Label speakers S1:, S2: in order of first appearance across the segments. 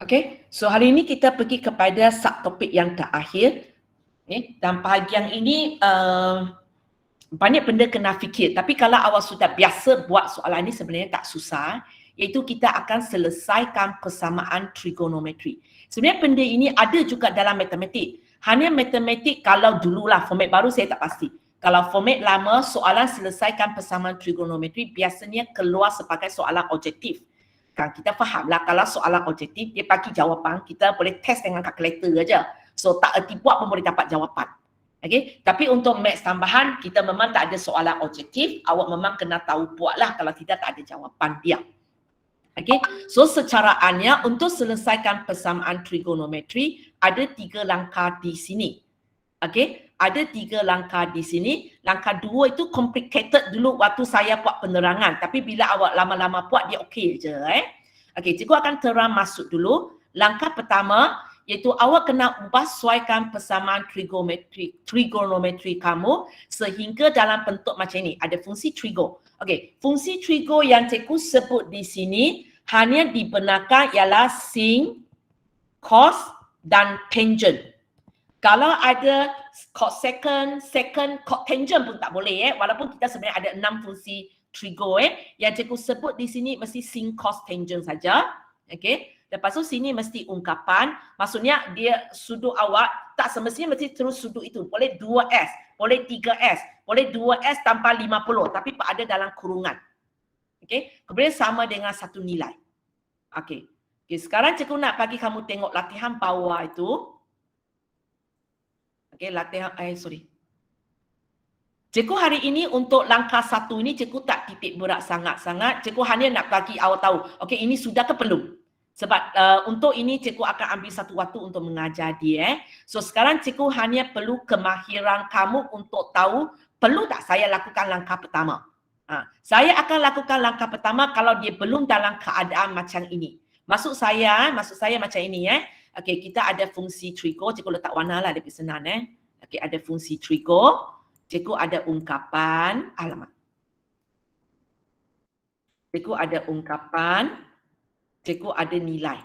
S1: Okay, so hari ini kita pergi kepada subtopik yang terakhir. Dan bahagian ini banyak benda kena fikir. Tapi kalau awak sudah biasa buat soalan ini sebenarnya tak susah. Iaitu kita akan selesaikan persamaan trigonometri. Sebenarnya benda ini ada juga dalam matematik. Hanya matematik kalau dululah, format baru saya tak pasti. Kalau format lama, soalan selesaikan persamaan trigonometri biasanya keluar sebagai soalan objektif. Kan kita fahamlah kalau soalan objektif dia bagi jawapan, kita boleh test dengan kalkulator saja. So tak erti buat pun boleh dapat jawapan. Okey, tapi untuk maths tambahan kita memang tak ada soalan objektif, awak memang kena tahu buatlah, kalau tidak tak ada jawapan dia. Okey, so secaraannya untuk selesaikan persamaan trigonometri ada 3 langkah di sini. Okey, ada 3 langkah di sini. Langkah 2 itu complicated dulu waktu saya buat penerangan. Tapi bila awak lama-lama buat dia okey je. Okey, cikgu akan terang masuk dulu. Langkah pertama iaitu awak kena ubah sesuaikan persamaan trigonometri kamu sehingga dalam bentuk macam ini. Ada fungsi trigo. Okey, fungsi trigo yang cikgu sebut di sini hanya dibenarkan ialah sin, cos dan tangent. Kalau ada cosecant, secant, cotangent pun tak boleh walaupun kita sebenarnya ada 6 fungsi trigo yang cikgu sebut di sini mesti sin, cos, tangent saja. Okey. Lepas tu sini mesti ungkapan, maksudnya dia sudut awak tak semestinya mesti terus sudut itu. Boleh 2S, boleh 3S, boleh 2S tanpa 50 tapi ada dalam kurungan. Okey. Kemudian sama dengan satu nilai. Okey. Okay, sekarang cikgu nak bagi kamu tengok latihan bawah itu. Okey, latihan, cikgu hari ini untuk langkah 1 ini cikgu tak titik berat sangat-sangat. Cikgu hanya nak bagi awak tahu, okey ini sudah ke belum? Sebab untuk ini cikgu akan ambil satu waktu untuk mengajar dia. So sekarang cikgu hanya perlu kemahiran kamu untuk tahu perlu tak saya lakukan langkah pertama. Saya akan lakukan langkah pertama kalau dia belum dalam keadaan macam ini. Maksud saya macam ini Okey, kita ada fungsi trigo, cikgu letak warna lah lebih senang Okey, ada fungsi trigo, cikgu ada ungkapan, cikgu ada ungkapan, cikgu ada nilai.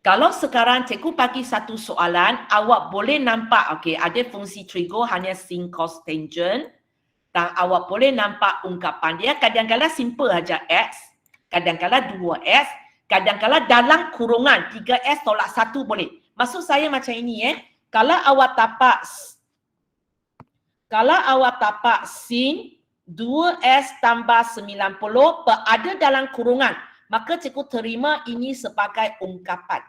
S1: Kalau sekarang cikgu bagi satu soalan, awak boleh nampak okey, ada fungsi trigo hanya sin, cos, tangent. Dan awak boleh nampak ungkapan dia kadang-kadang simple aja X, kadang-kadang 2S, kadang-kadang dalam kurungan 3S tolak 1 boleh. Maksud saya macam ini kalau awak tapak sin 2S tambah 90 berada dalam kurungan, maka cikgu terima ini sebagai ungkapan.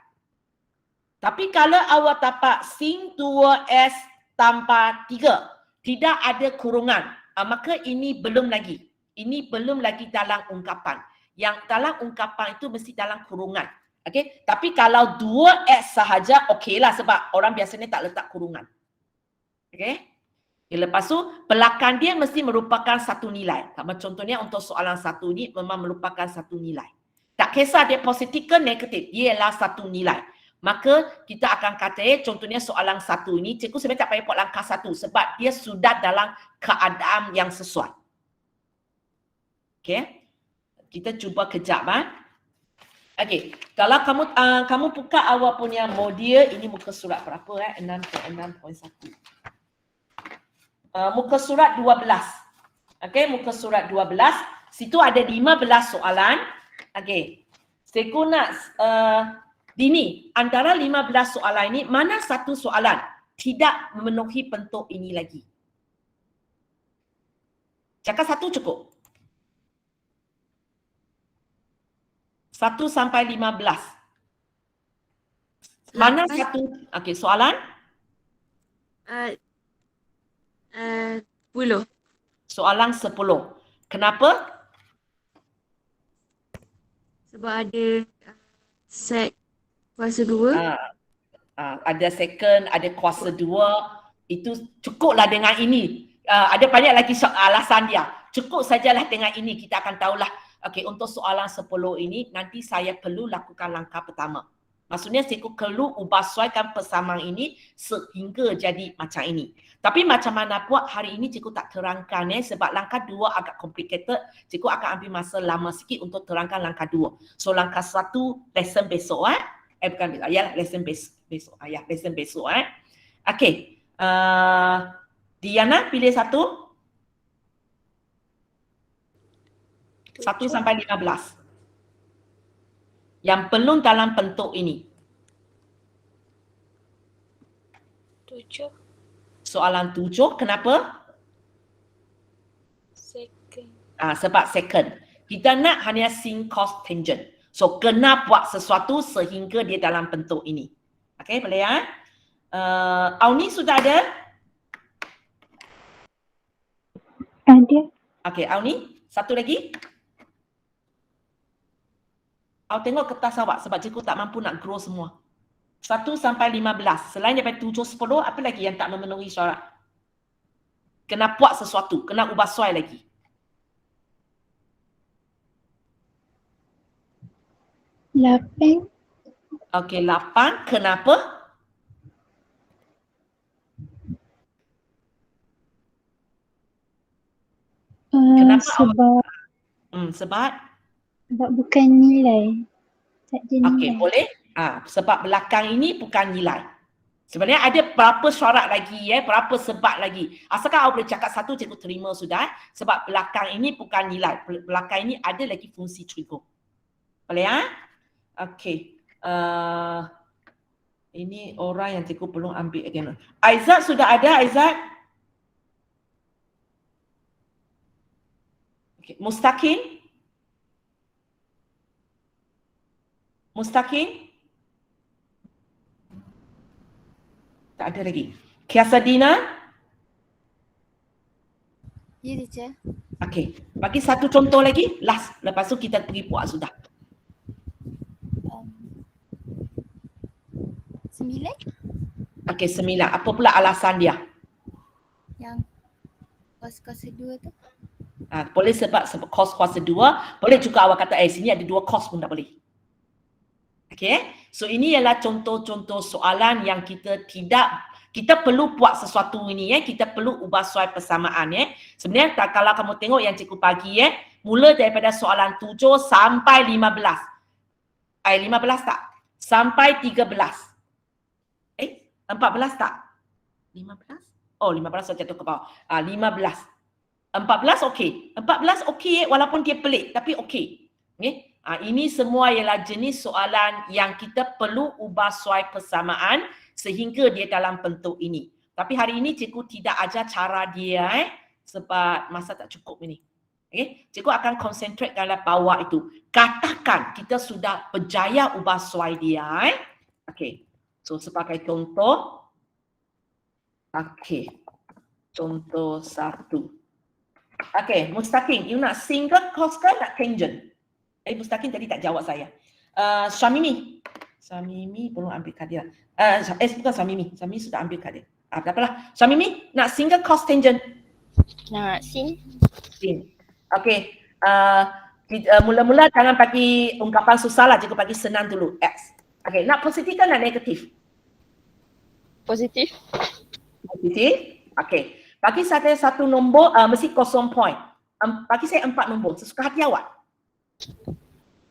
S1: Tapi kalau awak tapak sin 2S tambah 3 tidak ada kurungan, maka ini belum lagi. Ini belum lagi dalam ungkapan. Yang dalam ungkapan itu mesti dalam kurungan. Okey, tapi kalau 2S sahaja okeylah sebab orang biasanya tak letak kurungan. Okey. Lepas tu belakang dia mesti merupakan satu nilai. Contohnya untuk soalan 1 ni memang merupakan satu nilai. Tak kisah dia positif ke negatif, dia ialah satu nilai. Maka kita akan kata contohnya soalan 1 ini cikgu sebenarnya tak payah buat langkah 1 sebab dia sudah dalam keadaan yang sesuai. Okey. Kita cuba kejap Okey, kalau kamu buka awak punya modul, ini muka surat berapa 6.6.1. Muka surat 12. Okey, muka surat 12, situ ada 15 soalan. Okey. Cikgu nak Dini, antara 15 soalan ini mana satu soalan tidak memenuhi bentuk ini lagi? Cakap satu cukup. 1 sampai 15. Mana satu? Okey, soalan?
S2: 10.
S1: Soalan 10. Kenapa?
S2: Sebab ada sek kuasa 2.
S1: Ada second, ada kuasa 2. Itu cukuplah dengan ini. Ada banyak lagi alasan dia. Cukup sajalah dengan ini, kita akan tahulah. Okey, untuk soalan 10 ini nanti saya perlu lakukan langkah pertama. Maksudnya cikgu perlu ubah sesuaikan persamaan ini sehingga jadi macam ini. Tapi macam mana buat hari ini cikgu tak terangkan sebab langkah 2 agak complicated. Cikgu akan ambil masa lama sikit untuk terangkan langkah 2. So langkah 1 lesson besok Bukan besok. Ya, lesson besok. Ya, lesson besok. Okey. Diana pilih satu. 1 sampai 15. Yang belum dalam bentuk ini.
S3: 7.
S1: Soalan 7, kenapa?
S3: Second.
S1: Sebab second. Kita nak hanya sin, cos, tangent. So, kena buat sesuatu sehingga dia dalam bentuk ini. Okey, boleh ya? Auni sudah ada?
S4: Ada.
S1: Okey, Auni, satu lagi. Awak tengok kertas awak sebab cikgu tak mampu nak grow semua. 1 sampai 15. Selain daripada 7, 10, apa lagi yang tak memenuhi syarat? Kena buat sesuatu, kena ubah soal lagi.
S4: Lapan.
S1: Okey, 8. Kenapa? Kenapa
S4: Sebab
S1: sebab
S4: bukan nilai. Tak ada nilai.
S1: okey, boleh. Sebab belakang ini bukan nilai. Sebenarnya ada berapa syarat lagi, berapa sebab lagi. Asalkan awak boleh cakap satu, cikgu terima sudah. Sebab belakang ini bukan nilai. Belakang ini ada lagi fungsi trigo. Boleh ya? Okey. Ini orang yang cikgu perlu ambil again. Aizat sudah ada, Aizat? Okay. Mustaqim? Mustaqim? Tak ada lagi. Kiasadina?
S3: Ya, teacher.
S1: Okey. Bagi satu contoh lagi. Last. Lepas tu kita pergi buat sudah.
S3: 9
S1: Okey, 9. Apa pula alasan dia?
S3: yang cos kuasa 2 tu.
S1: Boleh sebab cos kuasa 2. Boleh juga awak kata, sini ada 2 cos pun tak boleh. Okey. So ini ialah contoh-contoh soalan yang kita perlu buat sesuatu ini, kita perlu ubah soal persamaan. Sebenarnya kalau kamu tengok yang cikgu bagi, mula daripada soalan 7 sampai 15. 15 tak? Sampai 13. 14 tak? 15? Oh, 15 saya jatuh ke bawah. 15. 14 okey. 14 okey walaupun dia pelik tapi okey. Okay? Ini semua ialah jenis soalan yang kita perlu ubah soal persamaan sehingga dia dalam bentuk ini. Tapi hari ini cikgu tidak ajar cara dia sebab masa tak cukup ini. Okay? Cikgu akan concentrate dalam bawah itu. Katakan kita sudah berjaya ubah soal dia. Okey. So sebagai contoh. Okey. Contoh 1. Okey, Mustaqim, you nak single cos ke nak tangent? Mustaqim tadi tak jawab saya. Syamimi. Syamimi belum ambil kadir. Bukan Syamimi. Syamimi sudah ambil kadir. Tak apalah. Syamimi, nak single cos tangent?
S3: Nak sin.
S1: Sin. Okey. Mula-mula jangan bagi ungkapan susah lah. Cikgu bagi senang dulu. X. Okey, nak positif ke nak negatif?
S3: Positif.
S1: Positif. Okey. Bagi saya satu nombor, mesti 0 point. Bagi saya 4 nombor. Sesuka hati awak.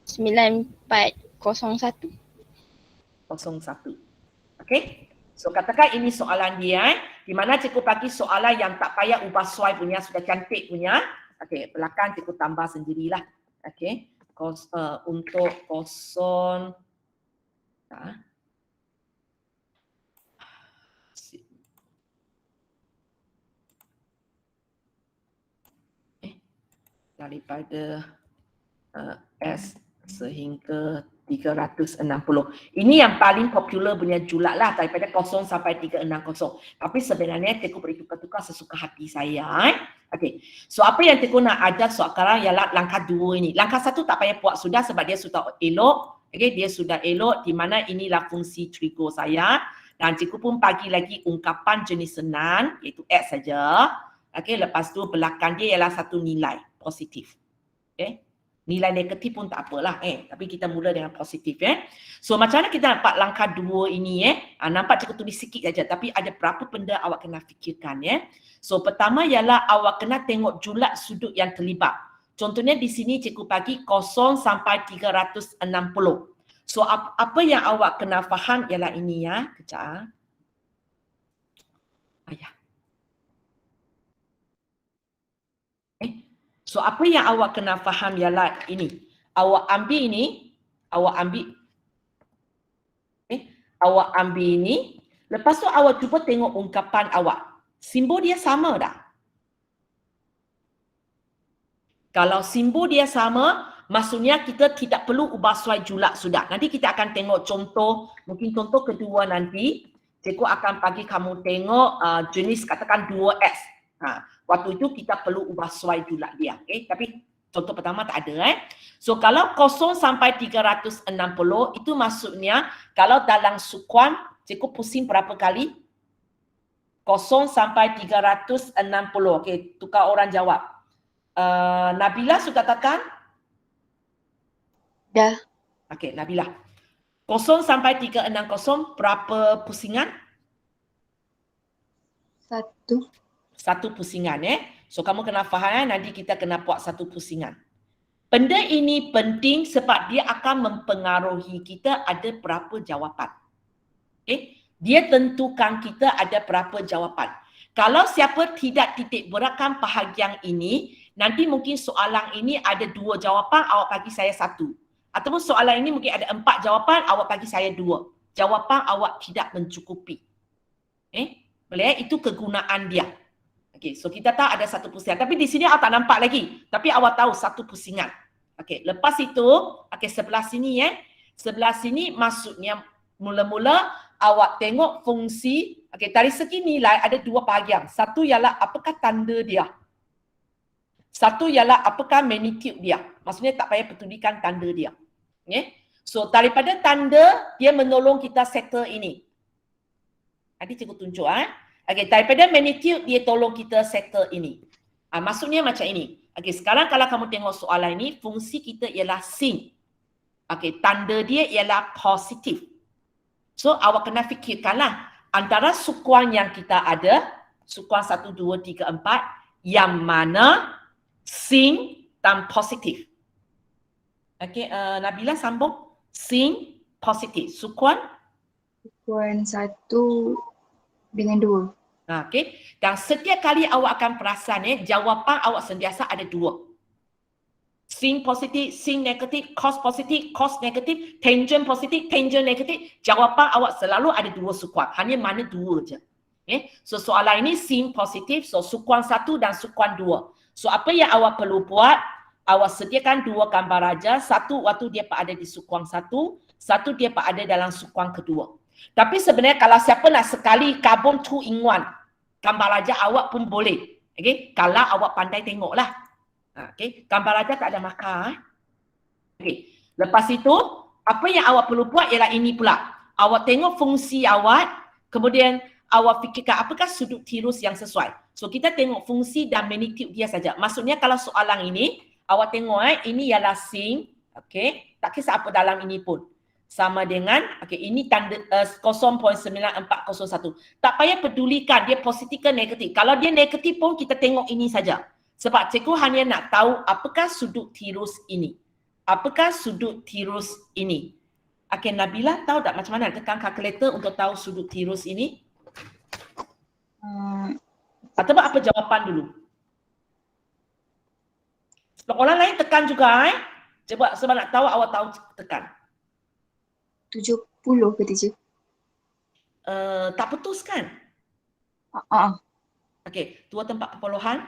S3: 9401.
S1: 01. Okey. So katakan ini soalan dia. Di mana cikgu bagi soalan yang tak payah ubah soal punya, sudah cantik punya. Okey, belakang cikgu tambah sendirilah. Okey. Untuk 0. Daripada S sehingga 360. Ini yang paling popular punya julat lah daripada 0 sampai 360. Tapi sebenarnya cikgu beri tukar-tukar sesuka hati saya. Okey. So apa yang cikgu nak ajar sekarang ialah langkah 2 ini. Langkah 1 tak payah buat sudah sebab dia sudah elok. Okey, dia sudah elok di mana inilah fungsi trigo saya. Dan cikgu pun bagi lagi ungkapan jenis senang iaitu X saja. Okey, lepas tu belakang dia ialah satu nilai positif. Okey. Nilai negatif pun tak apalah tapi kita mula dengan positif So macam mana kita nampak langkah 2 ini nampak cikgu tulis sikit saja tapi ada berapa benda awak kena fikirkan So pertama ialah awak kena tengok julat sudut yang terlibat. Contohnya di sini cikgu bagi 0 sampai 360. So apa yang awak kena faham ialah ini ya. Kejap. Ayah. So apa yang awak kena faham ialah ini. Awak ambil ini, awak ambil awak ambil ini, lepas tu awak cuba tengok ungkapan awak. Simbol dia sama tak? Kalau simbol dia sama, maksudnya kita tidak perlu ubah suai julak sudah. Nanti kita akan tengok contoh, mungkin contoh kedua nanti, cikgu akan bagi kamu tengok jenis katakan 2S. Waktu itu kita perlu ubah suai julak dia. Tapi contoh pertama tak ada. So kalau 0 sampai 360 itu maksudnya kalau dalam sukuan, cikgu pusing berapa kali? 0 sampai 360. Okey, tukar orang jawab. Nabila sudah tekan?
S3: Dah.
S1: Okey, Nabila. 0 sampai 360 berapa pusingan?
S3: 1.
S1: 1 pusingan So kamu kena faham nanti kita kena buat 1 pusingan. Benda ini penting sebab dia akan mempengaruhi kita ada berapa jawapan. Dia tentukan kita ada berapa jawapan. Kalau siapa tidak titik beratkan bahagian ini, nanti mungkin soalan ini ada 2 jawapan, awak bagi saya 1. Ataupun soalan ini mungkin ada 4 jawapan, awak bagi saya 2. Jawapan awak tidak mencukupi. Boleh? Itu kegunaan dia. Okey, so kita tahu ada 1 pusingan. Tapi di sini awak tak nampak lagi. Tapi awak tahu 1 pusingan. Okey, lepas itu, okey sebelah sini Sebelah sini maksudnya mula-mula awak tengok fungsi, okey dari segi nilai ada 2 bahagian. Satu ialah apakah tanda dia. Satu ialah apakah magnitude dia. Maksudnya tak payah pedulikan tanda dia. So daripada tanda, dia menolong kita settle ini. Nanti cikgu tunjuk. Okey, daripada magnitude, dia tolong kita settle ini. Maksudnya macam ini. Okey, sekarang kalau kamu tengok soalan ini, fungsi kita ialah sin. Okey, tanda dia ialah positif. So awak kena fikirkanlah antara sukuan yang kita ada, sukuan 1, 2, 3, 4, yang mana sin dan positif. Okey, Nabila sambung. Sin, positif. Sukuan?
S3: Sukuan 1 dengan 2.
S1: Okey. Dan setiap kali awak akan perasan jawapan awak sentiasa ada 2. Sin positif, sin negatif, cos positif, cos negatif, tangent positif, tangent negatif. Jawapan awak selalu ada 2 sukuan. Hanya mana 2 je. So soalan ini sin positif, so sukuan 1 dan sukuan 2. So apa yang awak perlu buat? Awak sediakan 2 gambar raja, satu waktu dia berada di sukuan 1, satu dia berada dalam sukuan kedua. Tapi sebenarnya kalau siapa nak sekali karbon 2 in 1, gambar raja awak pun boleh. Okey, kalau awak pandai tengoklah. Okey, gambar raja tak ada markah. Okey, lepas itu apa yang awak perlu buat ialah ini pula. Awak tengok fungsi awak, kemudian awak fikirkan apakah sudut tirus yang sesuai. So kita tengok fungsi dan magnitude dia saja. Maksudnya kalau soalan ini awak tengok ini ialah sin, okey, tak kisah apa dalam ini pun. Sama dengan, okey, ini tanda 0.9401. Tak payah pedulikan dia positif ke negatif. Kalau dia negatif pun kita tengok ini saja. Sebab cikgu hanya nak tahu apakah sudut tirus ini. Apakah sudut tirus ini. Okey, Nabila tahu tak macam mana tekan kalkulator untuk tahu sudut tirus ini? Atau apa jawapan dulu? Sebab orang lain tekan juga sebab nak tahu awak tahu tekan.
S3: 70 ke teacher?
S1: Tak putus kan? Okey, 2 tempat perpuluhan?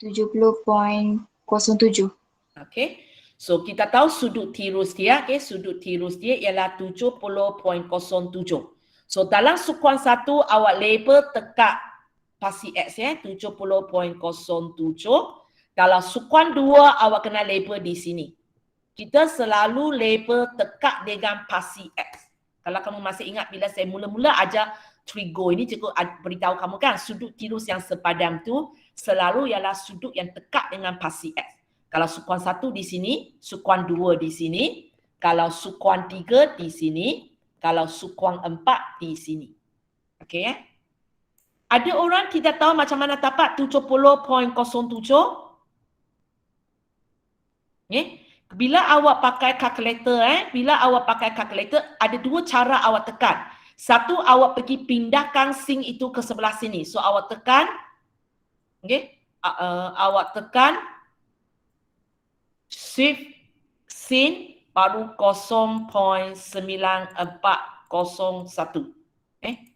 S3: 70.07.
S1: Okey. So kita tahu sudut tirus dia, sudut tirus dia ialah 70.07. So dalam sukuan 1 awak label tekak pasi X 70.07. Kalau sukuan 2 awak kena label di sini. Kita selalu label tekak dengan pasi X. Kalau kamu masih ingat bila saya mula-mula ajar trigo ini, cikgu beritahu kamu kan sudut tirus yang sepadan tu selalu ialah sudut yang tekak dengan pasi X. Kalau sukuan 1 di sini, sukuan 2 di sini, kalau sukuan 3 di sini, kalau sukuan 4 di sini. Okey Ada orang tidak tahu macam mana dapat 70.07? bila awak pakai calculator, ada dua cara awak tekan. Satu, awak pergi pindahkan sing itu ke sebelah sini. So awak tekan, okay, awak tekan shift sin baru 0.9401.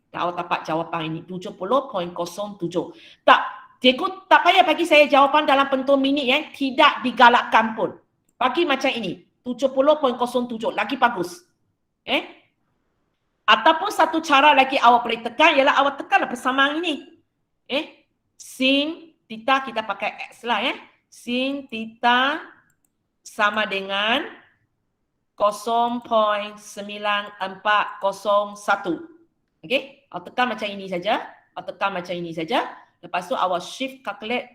S1: Dan awak dapat jawapan ini 70.07. Tak, cikgu tak payah bagi saya jawapan dalam bentuk minit tidak digalakkan pun. Bagi macam ini, 70.07, lagi bagus. Ataupun satu cara lagi awak boleh tekan ialah awak tekanlah persamaan ini. Sin theta kita pakai X lah Sin theta sama dengan 0.9401. Okey, awak tekan macam ini saja. Lepas tu awak shift calculate.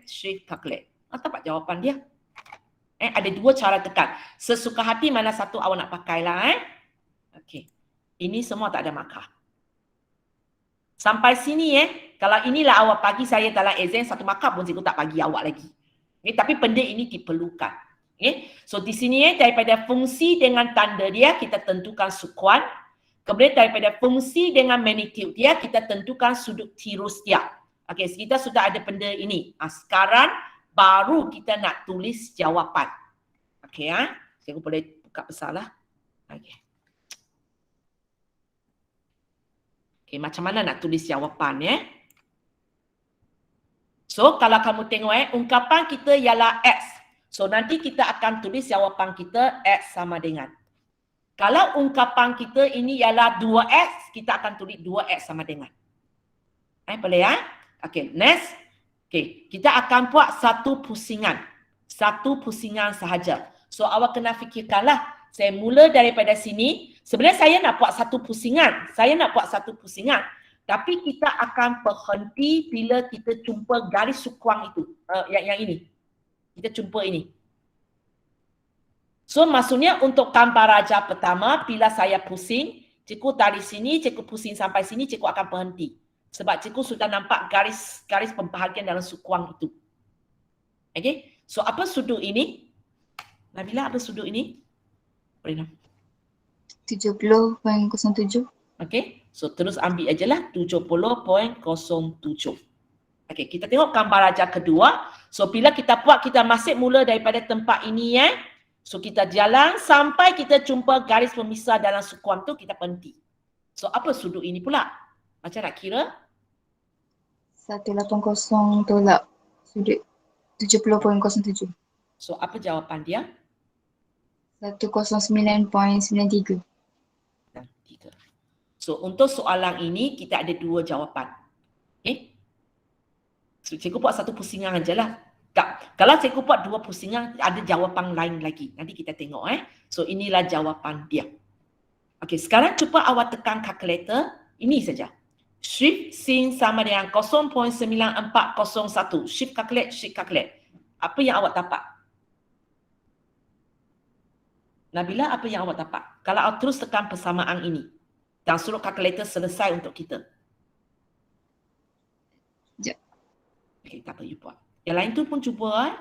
S1: Awak dapat jawapan dia. Ada dua cara tekan. Sesuka hati mana satu awak nak pakailah. Okey. Ini semua tak ada markah. Sampai sini kalau inilah awak bagi saya dalam exam, satu markah pun cikgu tak bagi awak lagi. Tapi benda ini diperlukan. So di sini daripada fungsi dengan tanda dia kita tentukan sukuan. Kemudian daripada fungsi dengan magnitude dia kita tentukan sudut tirus dia. Okey, kita sudah ada benda ini. Sekarang baru kita nak tulis jawapan. Okey Cikgu boleh buka besarlah. Okey. Okey, macam mana nak tulis jawapan So kalau kamu tengok ungkapan kita ialah X. So nanti kita akan tulis jawapan kita X sama dengan. Kalau ungkapan kita ini ialah 2X, kita akan tulis 2X sama dengan. Boleh Okey, next. Okey, kita akan buat satu pusingan. Satu pusingan sahaja. So awak kena fikirkanlah. Saya mula daripada sini. Sebenarnya saya nak buat satu pusingan. Tapi kita akan berhenti bila kita jumpa garis sukuan itu. Yang ini. Kita jumpa ini. So maksudnya untuk gambar raja pertama, bila saya pusing, cikgu dari sini, cikgu pusing sampai sini, cikgu akan berhenti. Sebab cikgu sudah nampak garis pembahagian dalam sukuan itu. Okey. So apa sudut ini? Nabila, apa sudut ini? Boleh nak?
S3: 70.07.
S1: Okey. So terus ambil ajalah 70.07. Okey, kita tengok gambar raja kedua. So bila kita buat, kita masih mula daripada tempat ini So kita jalan sampai kita jumpa garis pemisah dalam sukuan tu, kita berhenti. So apa sudut ini pula? Macam nak kira?
S3: 180 tolak sudut 70.07.
S1: So apa jawapan dia?
S3: 109.93.
S1: So untuk soalan ini kita ada dua jawapan. So cikgu buat satu pusingan ajalah. Kalau cikgu buat dua pusingan ada jawapan lain lagi. Nanti kita tengok So inilah jawapan dia. Okey, sekarang cuba awak tekan calculator. Ini saja. Shift sin sama dengan 0.9401. Shift calculate. Apa yang awak dapat? Nabila, apa yang awak dapat? Kalau awak terus tekan persamaan ini dan suruh calculator selesai untuk kita.
S3: Sekejap.
S1: Okey, tak apa, you buat. Yang lain tu pun cuba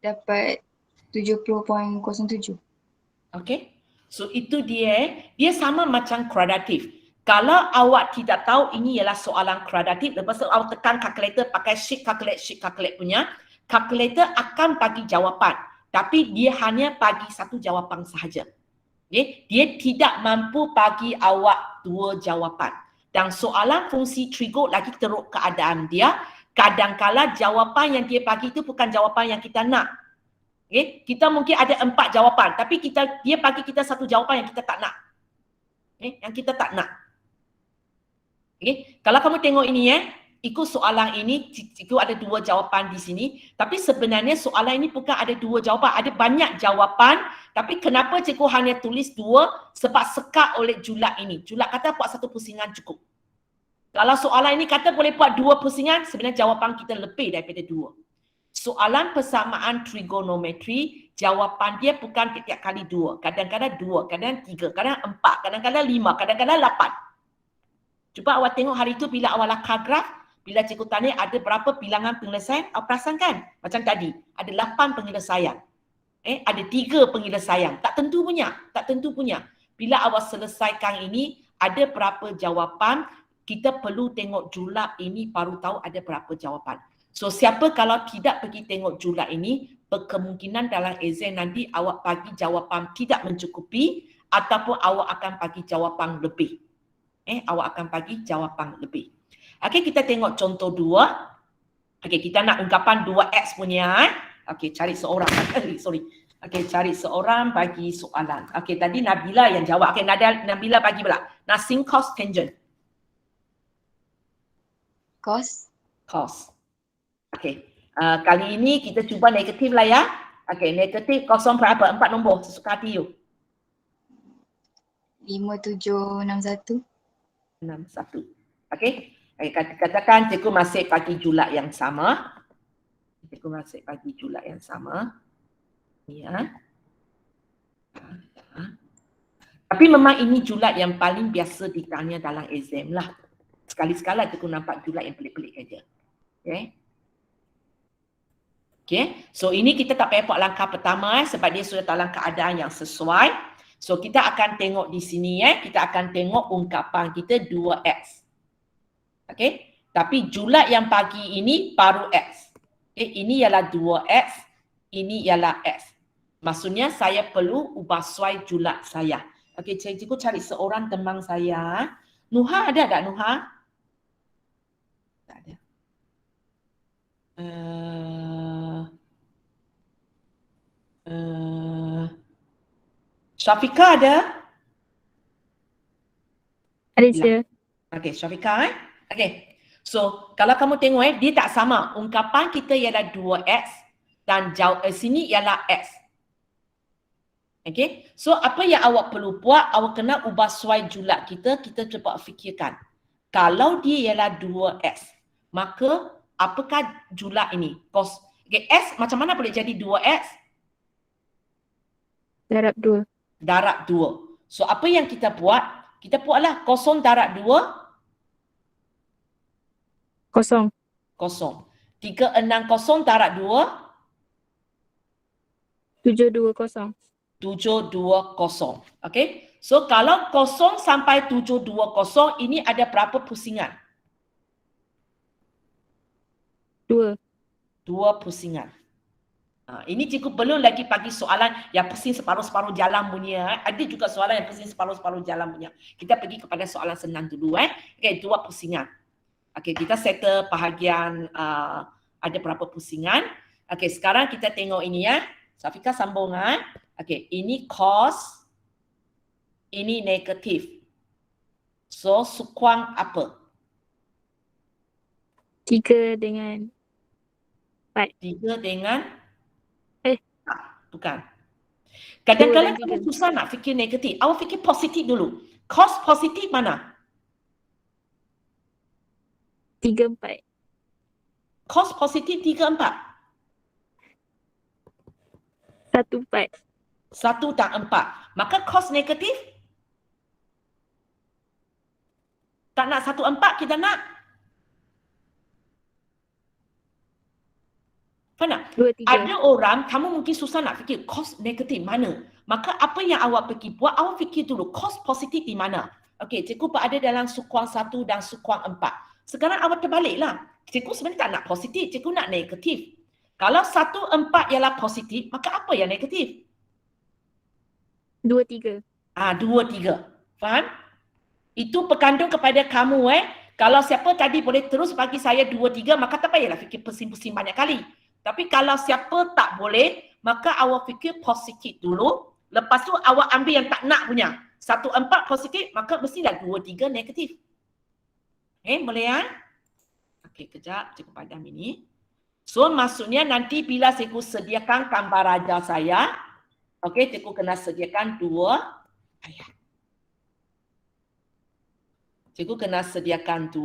S3: Dapat 70.07.
S1: Okey. So itu dia sama macam kuadratif. Kalau awak tidak tahu ini ialah soalan kuadratif, lepas tu awak tekan calculator pakai shift calculate punya, calculator akan bagi jawapan. Tapi dia hanya bagi satu jawapan sahaja. Okay? Dia tidak mampu bagi awak dua jawapan. Dan soalan fungsi trigo lagi teruk keadaan dia, kadangkala jawapan yang dia bagi itu bukan jawapan yang kita nak. Okay? Kita mungkin ada 4 jawapan, tapi dia bagi kita satu jawapan yang kita tak nak. Okay? Yang kita tak nak. Okay? Kalau kamu tengok ini ikut soalan ini, cikgu ada 2 jawapan di sini. Tapi sebenarnya soalan ini bukan ada 2 jawapan, ada banyak jawapan. Tapi kenapa cikgu hanya tulis 2? Sebab sekat oleh julat ini. Julat kata buat 1 pusingan cukup. Kalau soalan ini kata boleh buat 2 pusingan, sebenarnya jawapan kita lebih daripada 2. Soalan persamaan trigonometri, jawapan dia bukan setiap kali 2. Kadang-kadang 2, kadang 3, kadang 4, kadang-kadang 5, kadang-kadang 8. Cuba awak tengok hari tu bila awak lakar graf, bila cikgu tanya ada berapa bilangan penyelesaian, awak perasan kan? Macam tadi, ada 8 penyelesaian. Ada 3 penyelesaian. Tak tentu punya. Bila awak selesaikan ini, ada berapa jawapan, kita perlu tengok julat ini baru tahu ada berapa jawapan. So siapa kalau tidak pergi tengok julat ini, berkemungkinan dalam exam nanti awak bagi jawapan tidak mencukupi ataupun awak akan bagi jawapan lebih. Awak akan bagi jawapan lebih. Okey, kita tengok contoh 2. Okey, kita nak ungkapan 2x punya. Okey, cari seorang. Okey, cari seorang bagi soalan. Okey, tadi Nabila yang jawab. Okey, Nabila bagi pula. Nak sin cos tangent.
S3: Cos.
S1: Okey. Kali ini kita cuba negatif lah ya. Okey, negatif kosong berapa? 4 nombor. Sesuka hati you.
S3: 5761.
S1: 61. Okey. Katakan cikgu masih bagi julat yang sama. Ya. Tapi memang ini julat yang paling biasa ditanya dalam exam lah. Sekali-sekala cikgu nampak julat yang pelik-pelik aja. Okay. So ini kita tak payah buat langkah pertama sebab dia sudah dalam keadaan yang sesuai. So kita akan tengok di sini kita akan tengok ungkapan kita 2x. Okey, tapi julat yang pagi ini baru x. Ini ialah 2x, ini ialah x. Maksudnya saya perlu ubah suai julat saya. Okey, cikgu cari seorang teman saya. Nuha ada tak Nuha? Tak ada. Syafika ada?
S2: Ada saya.
S1: Okey, Syafika Okey. So, kalau kamu tengok dia tak sama. Ungkapan kita ialah 2x dan sini ialah x. Okey. So, apa yang awak perlu buat? Awak kena ubah suai julat kita. Kita cuba fikirkan. Kalau dia ialah 2x, maka apakah julat ini? Okey, x macam mana boleh jadi 2x?
S2: Darab 2.
S1: Darab 2. So, apa yang kita buat? Kita buatlah kosong darab 2.
S2: Kosong.
S1: 360 darab 2.
S2: 720.
S1: 720. Okey. So kalau 0 sampai 720 ini ada berapa pusingan?
S2: 2.
S1: 2 pusingan. Ini cikgu belum lagi bagi soalan yang pusing separuh-separuh jalan punya. Ada juga soalan yang pusing separuh-separuh jalan punya. Kita pergi kepada soalan senang dulu. Okey, 2 pusingan. Okey, kita settle bahagian ada berapa pusingan. Okey, sekarang kita tengok ini ya. Safika sambung Okey, ini cos, ini negatif. So, sukuang apa?
S2: 3 dengan
S1: 3 dengan? Bukan.
S2: 2
S1: Kadang-kadang
S2: dan
S1: kamu
S2: 3.
S1: susah nak fikir negatif. Awak fikir positif dulu. Cos positif mana?
S2: 3, 4.
S1: Cos positif 3, 4.
S2: 1, 4.
S1: 1 dan 4. Maka cos negatif? Tak nak 1, 4, kita nak? Faham tak?
S2: 2, 3.
S1: Ada orang, kamu mungkin susah nak fikir cos negatif mana. Maka apa yang awak pergi buat, awak fikir dulu cos positif di mana. Okey, cikgu berada dalam sukuang 1 dan sukuang 4. Sekarang awak terbaliklah. Cikgu sebenarnya tak nak positif, cikgu nak negatif. Kalau 1, 4 ialah positif, maka apa yang negatif?
S2: 2, 3.
S1: 2, 3. Faham? Itu berkandung kepada kamu Kalau siapa tadi boleh terus bagi saya 2, 3, maka tak payahlah fikir pusing-pusing banyak kali. Tapi kalau siapa tak boleh, maka awak fikir positif dulu. Lepas tu awak ambil yang tak nak punya. 1, 4 positif, maka mestilah 2, 3 negatif. Boleh Okey, kejap cikgu padam ini. So maksudnya nanti bila cikgu sediakan gambar raja saya, okey, cikgu kena sediakan 2 ayat. Cikgu kena sediakan 2.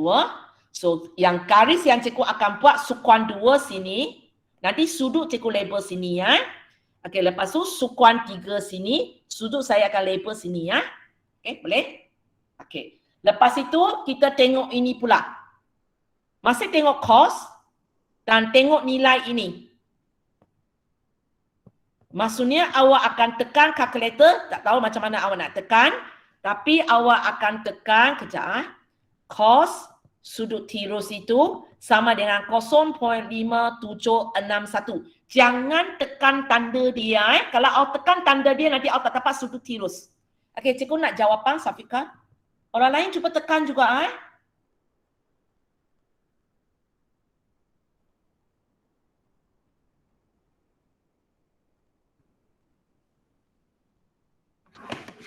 S1: So yang garis yang cikgu akan buat sukuan 2 sini, nanti sudut cikgu label sini ya. Okey, lepas tu sukuan 3 sini, sudut saya akan label sini ya. Okey, boleh? Okey. Lepas itu kita tengok ini pula. Masih tengok cos dan tengok nilai ini. Maksudnya awak akan tekan kalkulator, tak tahu macam mana awak nak tekan, tapi awak akan tekan kejap cos sudut tirus itu sama dengan 0.5761. Jangan tekan tanda dia. Kalau awak tekan tanda dia, nanti awak tak dapat sudut tirus. Okey, cikgu nak jawapan Safika. Orang lain cuba tekan juga.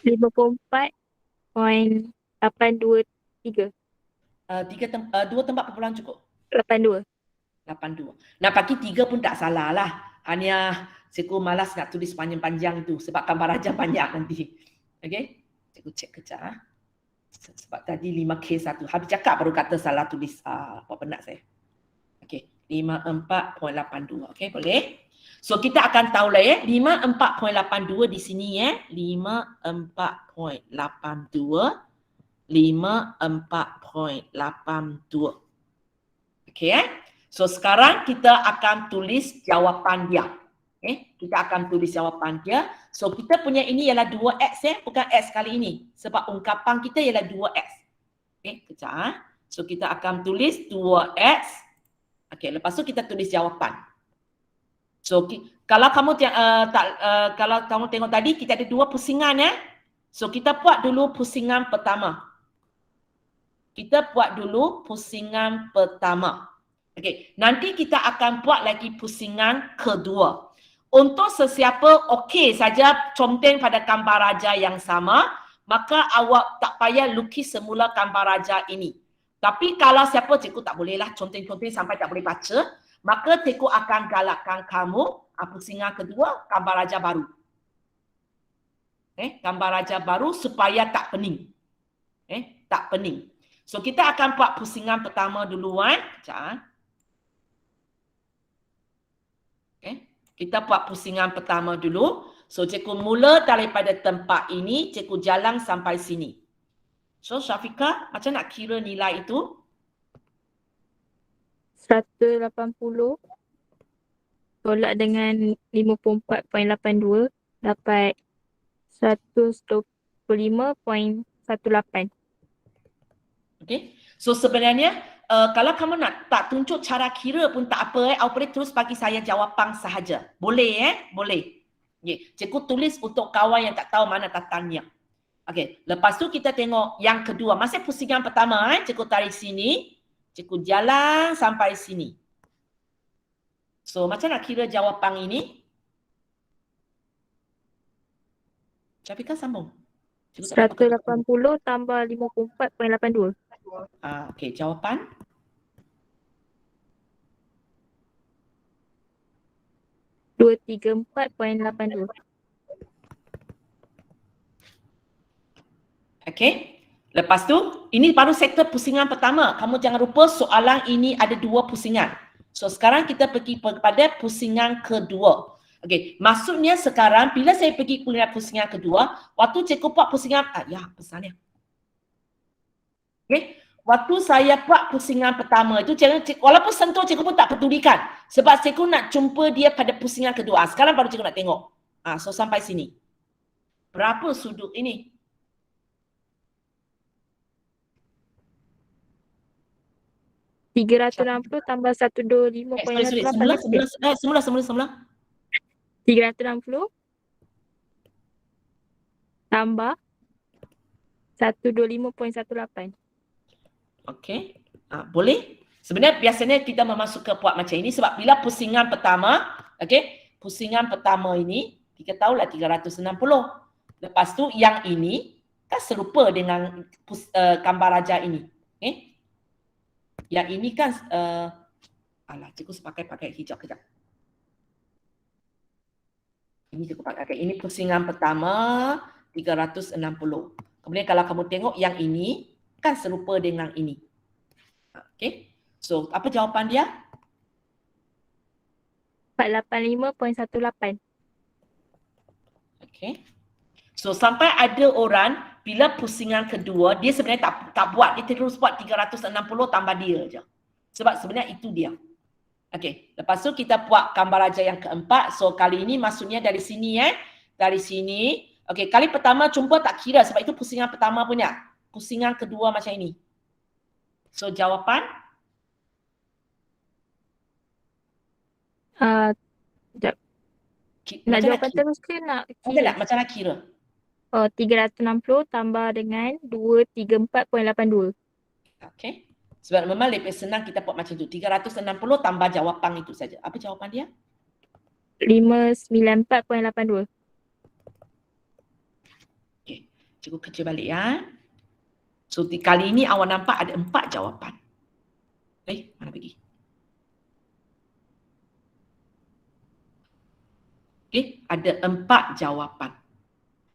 S2: 54.823.
S1: 2 tempat perpuluhan cukup.
S2: 82.
S1: 82. Nak bagi 3 pun tak salah lah. Hanya cikgu malas nak tulis panjang-panjang tu sebab gambar raja banyak nanti. Okey? Cikgu cek kejap. Sebab tadi 5K1. Habis cakap baru kata salah tulis apa penat saya. Okey, 54.82. Okey, boleh? So kita akan tahu lah ya, 54.82 di sini ya. 54.82. 54.82. Okey ya. So sekarang kita akan tulis jawapan dia. Kita akan tulis jawapan dia. So kita punya ini ialah 2x ya, bukan x kali ini. Sebab ungkapan kita ialah 2x. Okey, kejap. So kita akan tulis 2x. Okey, lepas tu kita tulis jawapan. So kalau kamu kalau kamu tengok tadi kita ada 2 pusingan ya. So kita buat dulu pusingan pertama. Kita buat dulu pusingan pertama. Okey, nanti kita akan buat lagi pusingan kedua. Untuk sesiapa okey saja conteng pada gambar raja yang sama, maka awak tak payah lukis semula gambar raja ini. Tapi kalau siapa cikgu tak bolehlah conteng-conteng sampai tak boleh baca, maka cikgu akan galakkan kamu pusingan kedua gambar raja baru. Gambar raja baru supaya tak pening. Tak pening. So kita akan buat pusingan pertama duluan. Sekejap. Kita buat pusingan pertama dulu. So cikgu mula daripada tempat ini, cikgu jalan sampai sini. So Syafika, macam nak kira nilai itu?
S2: 180 tolak dengan 54.82 dapat 125.18.
S1: Okay. So sebenarnya kalau kamu nak tak tunjuk cara kira pun tak apa, awak boleh terus bagi saya jawapan sahaja. Boleh Boleh. Okay. Cikgu tulis untuk kawan yang tak tahu mana tatannya. Okey, lepas tu kita tengok yang kedua. Masih pusingan pertama cikgu tarik sini, cikgu jalan sampai sini. So macam nak kira jawapan ini? Syafika sambung.
S2: 180 tambah 54.82.
S1: Okey, jawapan?
S2: .234.82.
S1: Okey. Lepas tu, ini baru sektor pusingan pertama. Kamu jangan lupa soalan ini ada 2 pusingan. So sekarang kita pergi kepada pusingan kedua. Okey, maksudnya sekarang bila saya pergi kuliah pusingan kedua, waktu cikgu buat pusingan, pesannya. Okey, waktu saya buat pusingan pertama itu, walaupun sentuh cikgu pun tak pedulikan. Sebab cikgu nak jumpa dia pada pusingan kedua. Sekarang baru cikgu nak tengok. So sampai sini. Berapa sudut ini?
S2: .360 tambah 125.18.
S1: Semula.
S2: 360 tambah 125.18.
S1: Okey. Boleh? Sebenarnya biasanya kita memasuk ke buat macam ini sebab bila pusingan pertama, okey, pusingan pertama ini kita tahulah 360. Lepas tu yang ini kan serupa dengan gambar raja ini. Okey. Yang ini kan, alah, cikgu pakai hijau kejap. Ini cikgu pakai. Ini pusingan pertama 360. Kemudian kalau kamu tengok yang ini kan serupa dengan ini. Okay. So, apa jawapan dia?
S2: 485.18.
S1: Okay. So, sampai ada orang bila pusingan kedua, dia sebenarnya tak buat. Dia terus buat 360 tambah dia je. Sebab sebenarnya itu dia. Okey, lepas tu kita buat gambar aja yang keempat. So kali ini maksudnya dari sini dari sini. Okey, kali pertama jumpa tak kira sebab itu pusingan pertama punya. Pusingan kedua macam ini. So jawapan
S2: Sekejap. Nak
S1: macam
S2: jawapan
S1: kira?
S2: terus ke nak
S1: Ada
S2: kira?
S1: tak macam nak kira?
S2: Oh, 360 tambah dengan 234.82.
S1: Okey. Sebab memang lebih senang kita buat macam tu. 360 tambah jawapan itu saja. Apa jawapan dia?
S2: 594.82.
S1: Okey. Cikgu kerja balik ya. So kali ini awak nampak ada 4 jawapan. Mana pergi? Okey, ada 4 jawapan.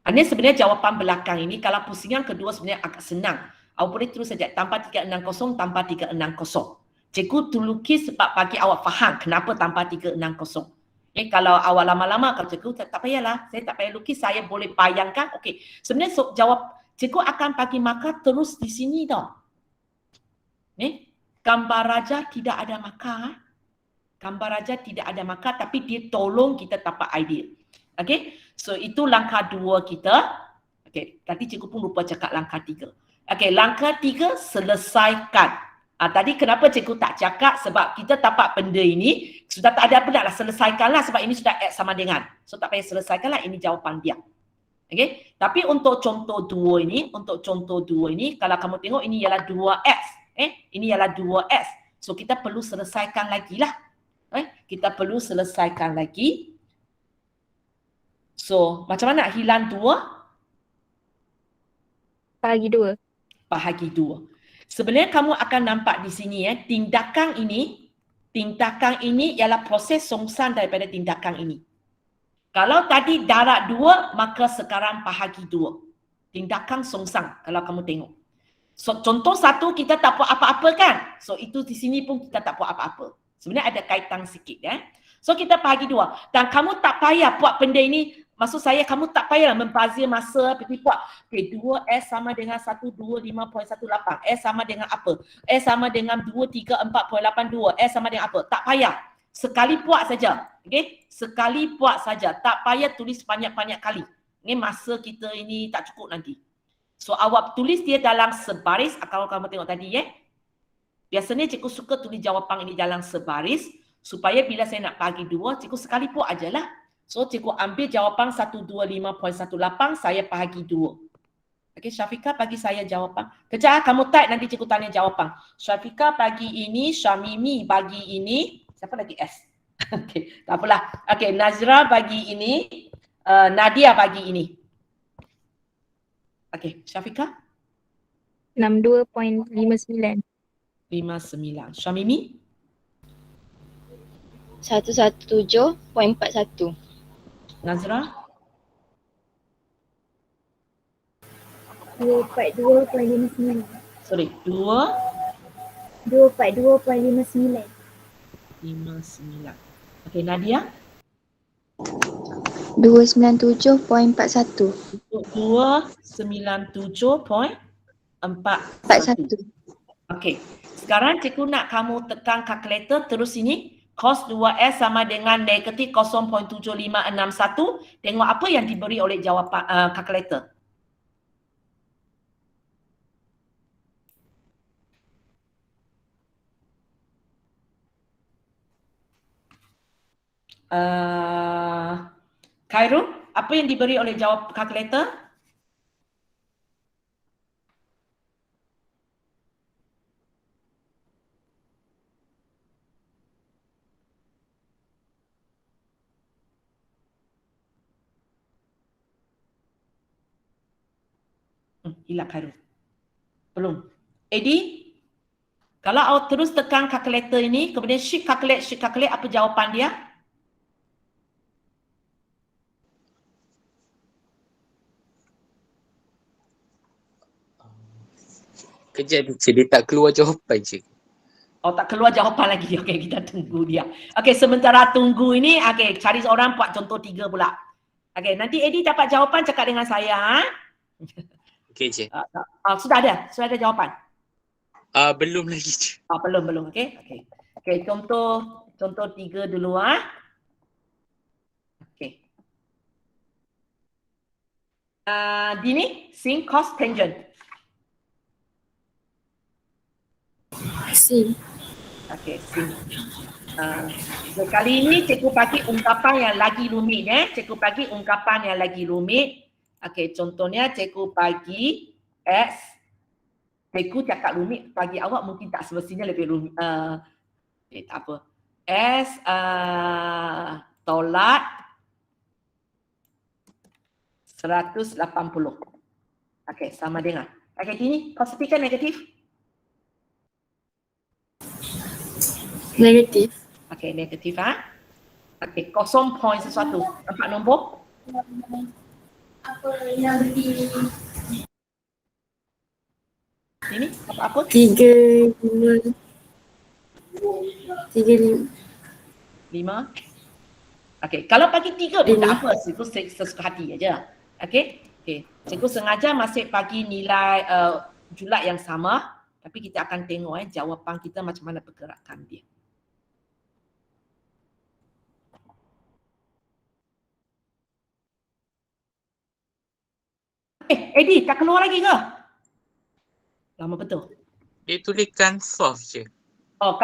S1: Ini sebenarnya jawapan belakang ini kalau pusingan kedua sebenarnya agak senang. Awak boleh terus saja tanpa 360 tanpa 360. Cikgu tu lukis sebab bagi awak faham kenapa tanpa 360. Kalau awak lama-lama kalau cikgu tak payahlah, saya tak payah lukis, saya boleh bayangkan. Okey, sebenarnya jawab cikgu akan bagi markah terus di sini tau. Gambar raja tidak ada markah. Gambar raja tidak ada markah tapi dia tolong kita dapat idea. Okey, so itu langkah 2 kita. Okey, tadi cikgu pun lupa cakap langkah 3. Okey, langkah 3 selesaikan. Tadi kenapa cikgu tak cakap sebab kita dapat benda ini sudah tak ada apa nak selesaikanlah sebab ini sudah X sama dengan. So tak payah selesaikanlah, ini jawapan dia. Okey, tapi untuk contoh 2 ini, kalau kamu tengok ini ialah 2X. Ini ialah 2X. So kita perlu selesaikan lagi lah. Kita perlu selesaikan lagi. So, macam mana hilang 2?
S2: Bahagi 2.
S1: Bahagi 2. Sebenarnya kamu akan nampak di sini tindakan ini ialah proses songsan daripada tindakan ini. Kalau tadi darab 2, maka sekarang bahagi 2. Tindakan songsan kalau kamu tengok. So, contoh 1 kita tak buat apa-apa kan? So, itu di sini pun kita tak buat apa-apa. Sebenarnya ada kaitan sikit So, kita bahagi 2. Dan kamu tak payah buat benda ini. Maksud saya, kamu tak payah membazir masa pergi buat. Okay, 2S sama dengan 125.18. S sama dengan apa? S sama dengan 234.82. S sama dengan apa? Tak payah. Sekali buat saja. Okay? Sekali buat saja. Tak payah tulis banyak-banyak kali. Ini masa kita ini tak cukup nanti. So, awak tulis dia dalam sebaris. Kalau kamu tengok tadi biasanya cikgu suka tulis jawapan ini dalam sebaris. Supaya bila saya nak bagi 2, cikgu sekali buat ajalah. So, cikgu ambil jawapan 125.18, saya bahagi 2. Okey, Syafiqah bagi saya jawapan. Kejap, kamu type nanti cikgu tanya jawapan. Syafiqah bagi ini, Syamimi bagi ini. Siapa lagi S? Okey, tak apalah. Okey, Nazra bagi ini, Nadia bagi ini. Okey, Syafiqah?
S2: 62.59.
S1: 59. Syamimi?
S3: 117.41.
S1: Nazra?
S4: 242.59.
S1: Sorry, 2?
S4: 242.59.
S1: 59. Okey, Nadia?
S3: 297.41.
S1: 297.41. Okey. Sekarang cikgu nak kamu tekan kalkulator terus sini. Cos 2S sama dengan negatif 0.7561. Tengok apa yang diberi oleh jawapan kalkulator. Khairul, apa yang diberi oleh jawab kalkulator? Hilang Khairul. Belum. Edi? Kalau awak terus tekan kalkulator ini, kemudian shift calculate, apa jawapan dia?
S5: Kejap je, dia tak keluar jawapan je.
S1: Oh, tak keluar jawapan lagi. Okey, kita tunggu dia. Okey, sementara tunggu ini, okey, cari seorang buat contoh 3 pula. Okey, nanti Eddie dapat jawapan cakap dengan saya.
S5: Okey je.
S1: Sudah ada jawapan.
S5: Belum lagi je.
S1: Belum. Okey. Okey, contoh 3 dulu Okey. Dini, sin, cos, tangent.
S4: Sin.
S1: Okey, sin. So kali ini cikgu bagi ungkapan yang lagi rumit Cikgu bagi ungkapan yang lagi rumit. Okey, contohnya cikgu bagi X. Cikgu cakap rumit bagi awak mungkin tak semestinya lebih rumit. Tak apa. S tolak 180. Okey, sama dengan. Okey, ini positif kan negatif?
S4: Negatif.
S1: Okey, negatif Okey, 0 point sesuatu. Nampak nombor?
S4: Apa yang di
S1: Ini apa?
S4: 3, 5.
S1: 5. Okey, kalau bagi 3 pun
S4: Lima.
S1: tak apa, cikgu sesuka hati aja. Okey? Cikgu sengaja masih bagi nilai julat yang sama, tapi kita akan tengok jawapan kita macam mana pergerakan dia. Eddie, tak keluar lagi ke? Lama betul.
S5: Dia tuliskan solve je.
S1: Oh,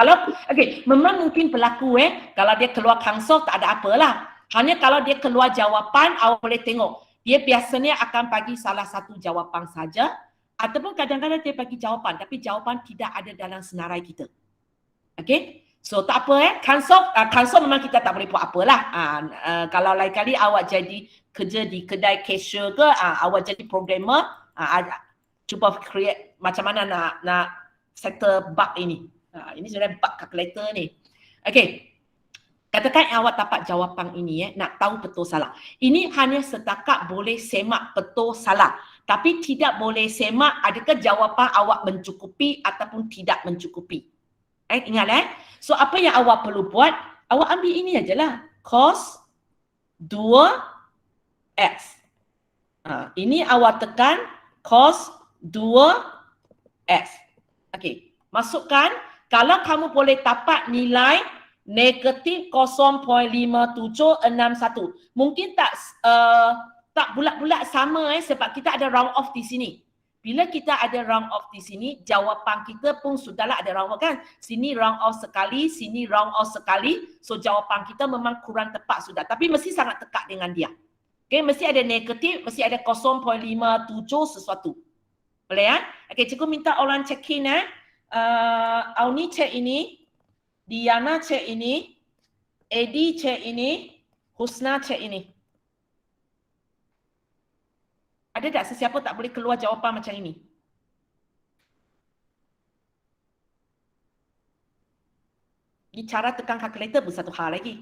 S1: memang mungkin berlaku kalau dia keluar console tak ada apalah. Hanya kalau dia keluar jawapan, awak boleh tengok. Dia biasanya akan bagi salah satu jawapan saja ataupun kadang-kadang dia bagi jawapan tapi jawapan tidak ada dalam senarai kita. Okey? So tak apa console memang kita tak boleh buat apalah. Kalau lain kali awak jadi kerja di kedai cashier ke, awak jadi programmer, cuba create macam mana nak settle bug ini. Ini sebenarnya bug calculator ni. Okey. Katakan awak dapat jawapan ini nak tahu betul salah. Ini hanya setakat boleh semak betul salah. Tapi tidak boleh semak adakah jawapan awak mencukupi ataupun tidak mencukupi. Ingat So apa yang awak perlu buat? Awak ambil ini ajalah. Cos 2x. Ini awak tekan cos 2x. Okey. Masukkan. Kalau kamu boleh dapat nilai negatif 0.5761. Mungkin tak bulat-bulat sama sebab kita ada round off di sini. Bila kita ada round off di sini, jawapan kita pun sudahlah ada round off kan. Sini round off sekali, sini round off sekali. So jawapan kita memang kurang tepat sudah. Tapi mesti sangat dekat dengan dia. Okay, mesti ada negatif, mesti ada 0.57 sesuatu. Boleh Okay, cikgu minta orang check in Auni check ini. Diana cek ini, Eddie cek ini, Husna cek ini. Ada tak sesiapa tak boleh keluar jawapan macam ini? Ini cara tekan kalkulator pun satu hal lagi.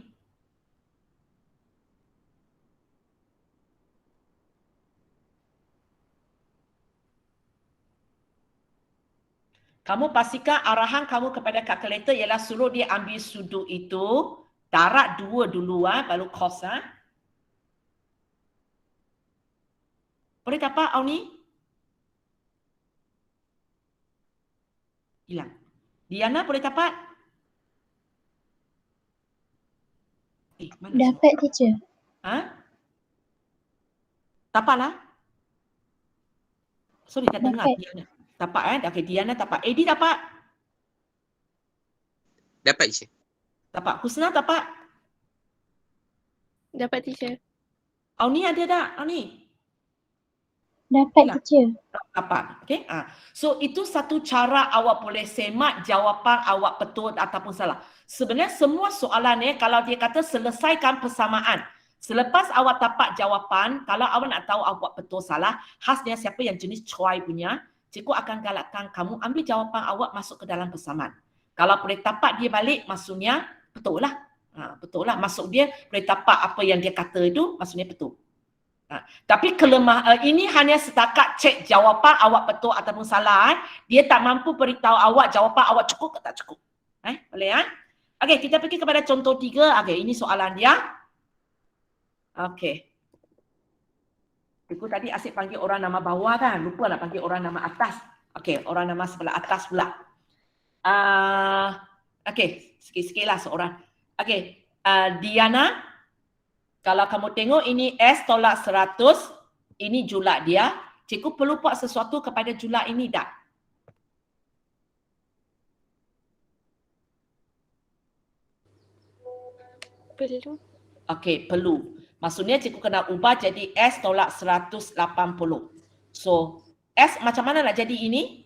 S1: Kamu pastikan arahan kamu kepada kalkulator ialah suruh dia ambil sudut itu, darat 2 dulu baru cos Boleh dapat Auni? Hilang. Diana boleh dapat? Mana
S4: Dapat teacher.
S1: Dapatlah. Sorry, tak dengar
S4: Dapat.
S1: Diana. Dapat Okay, Diana dapat. Eddie dapat?
S5: Dapat je.
S1: Dapat. Husna dapat?
S2: Dapat teacher.
S1: Auni ada tak? Auni?
S4: Dapat teacher.
S1: Dapat. Okay. So itu satu cara awak boleh semak jawapan awak betul ataupun salah. Sebenarnya semua soalan kalau dia kata selesaikan persamaan. Selepas awak dapat jawapan, kalau awak nak tahu awak betul salah, khasnya siapa yang jenis Choi punya, cikgu akan galakkan kamu ambil jawapan awak masuk ke dalam persamaan. Kalau boleh tapak dia balik, maksudnya betul lah. Betul lah. Maksud dia boleh tapak apa yang dia kata itu, maksudnya betul. Tapi ini hanya setakat cek jawapan awak betul ataupun salah. Dia tak mampu beritahu awak jawapan awak cukup ke tak cukup. Boleh? Okey, kita pergi kepada contoh 3. Okey, ini soalan dia. Okey. Cikgu tadi asyik panggil orang nama bawah kan? Lupa nak panggil orang nama atas. Okey, orang nama sebelah atas pula. Okey, sikit-sikit lah seorang. Okey, Diana, kalau kamu tengok ini S tolak 100, ini julak dia. Cikgu perlu buat sesuatu kepada julak ini tak?
S2: Perlu.
S1: Okey, perlu. Maksudnya cikgu kena ubah jadi S tolak 180. So, S macam mana nak jadi ini?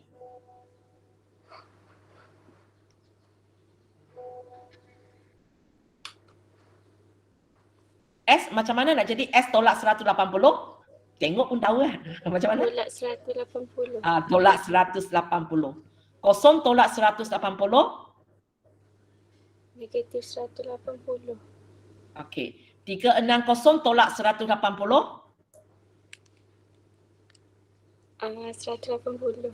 S1: S macam mana nak jadi S tolak 180? Tengok pun tahu kan. Macam mana?
S2: Tolak 180.
S1: Tolak 180. Kosong tolak 180.
S2: Negatif 180.
S1: Okey. 360 tolak 180.
S2: 180.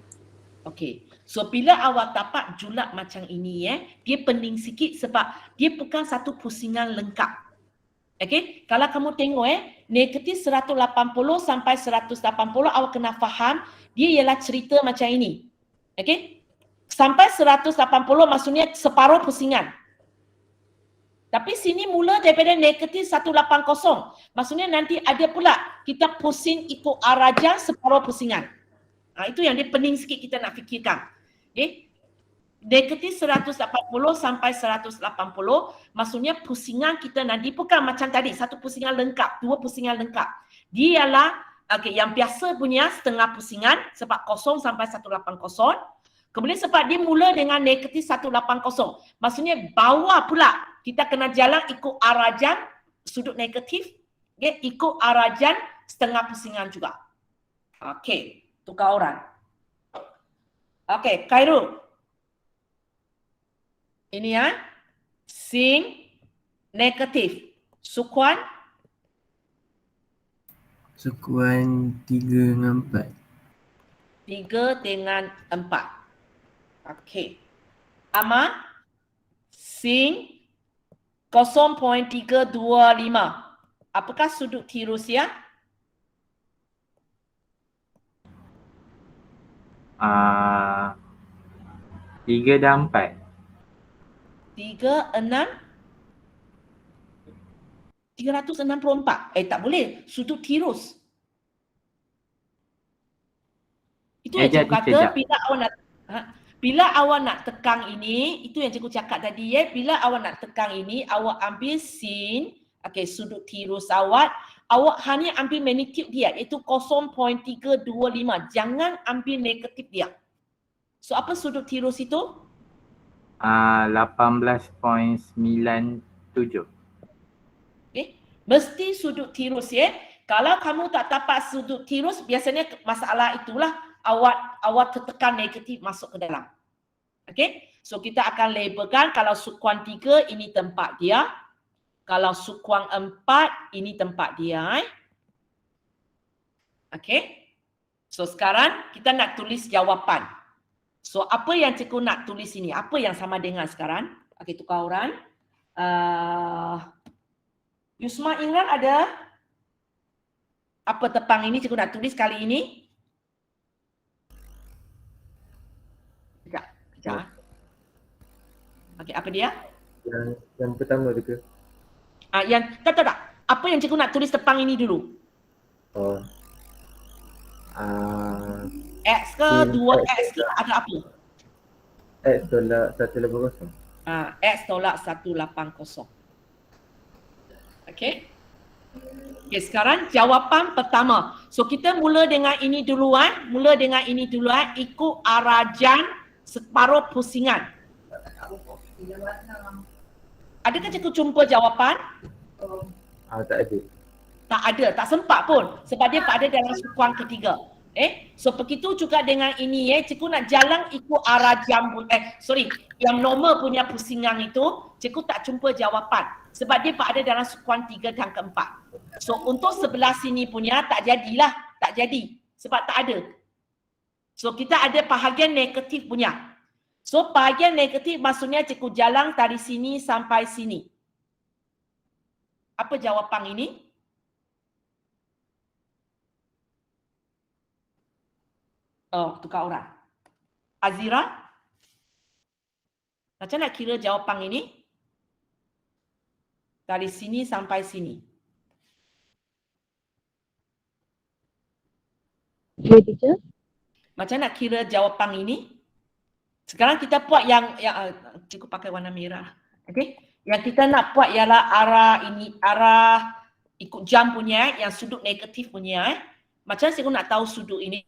S1: Okey. So bila awak dapat julak macam ini dia pening sikit sebab dia bukan satu pusingan lengkap. Okey, kalau kamu tengok negatif 180 sampai 180 awak kena faham dia ialah cerita macam ini. Okey? Sampai 180 maksudnya separuh pusingan. Tapi sini mula daripada negatif 180. Maksudnya nanti ada pula kita pusing ikut arah jam separuh pusingan. Itu yang dia pening sikit kita nak fikirkan. Okey? Negatif 180 sampai 180 maksudnya pusingan kita nanti bukan macam tadi satu pusingan lengkap, dua pusingan lengkap. Dia ialah yang biasa punya setengah pusingan sebab 0 sampai 180. Kemudian sebab dia mula dengan negatif 180. Maksudnya bawah pula kita kena jalan ikut arah jam sudut negatif, ikut arah jam setengah pusingan juga. Okey, tukar orang. Okey, Khairul. Ini sin negatif. Sukuan?
S6: Sukuan 3 dengan 4.
S1: 3 dengan 4. Okey. Ama? Sin 0.325. Apakah sudut tirus ya?
S7: 3 dan 4.
S1: 3, 6. 364. Tak boleh. Sudut tirus. Itu yang cikgu kata bila awak nak tekan ini, itu yang cikgu cakap tadi bila awak nak tekan ini, awak ambil sin, sudut tirus awak hanya ambil magnitude dia iaitu 0.325. Jangan ambil negatif dia. So apa sudut tirus itu?
S7: 18.97.
S1: Mesti sudut tirus Kalau kamu tak dapat sudut tirus, biasanya masalah itulah awak tertekan negatif masuk ke dalam. Okey? So kita akan labelkan kalau sukuan 3 ini tempat dia. Kalau sukuan 4 ini tempat dia. Okey? So sekarang kita nak tulis jawapan. So apa yang cikgu nak tulis ini? Apa yang sama dengan sekarang? Okey, tukar orang. Yusma Imran ada apa tepang ini cikgu nak tulis kali ini? Sekejap. Okey, apa dia?
S6: Yang pertama tu ke?
S1: Tak. Apa yang cikgu nak tulis tepang ini dulu? X ke 2X ke ada apa?
S6: X tolak 180.
S1: X tolak 180. Okey. Okey, sekarang jawapan pertama. So kita mula dengan ini duluan, ikut arah jam separuh pusingan. Adakah cikgu jumpa jawapan?
S6: Tak ada.
S1: Tak ada, tak sempat pun sebab dia ada dalam sukuan ketiga. So begitu juga dengan ini cikgu nak jalan ikut arah jam yang normal punya pusingan itu, cikgu tak jumpa jawapan sebab dia ada dalam sukuan 3 dan ke-4. So untuk sebelah sini punya tak jadilah, tak jadi sebab tak ada. So kita ada bahagian negatif punya. So bahagian negatif maksudnya cikgu jalan dari sini sampai sini. Apa jawapan ini? Oh, tukar orang. Azira? Macam nak kira jawapan ini? Dari sini sampai sini.
S4: Ya, teacher.
S1: Macam nak kira jawapan ini? Sekarang kita buat yang cikgu pakai warna merah. Okey? Yang kita nak buat ialah arah ikut jam punya, yang sudut negatif punya. Macam cikgu nak tahu sudut ini?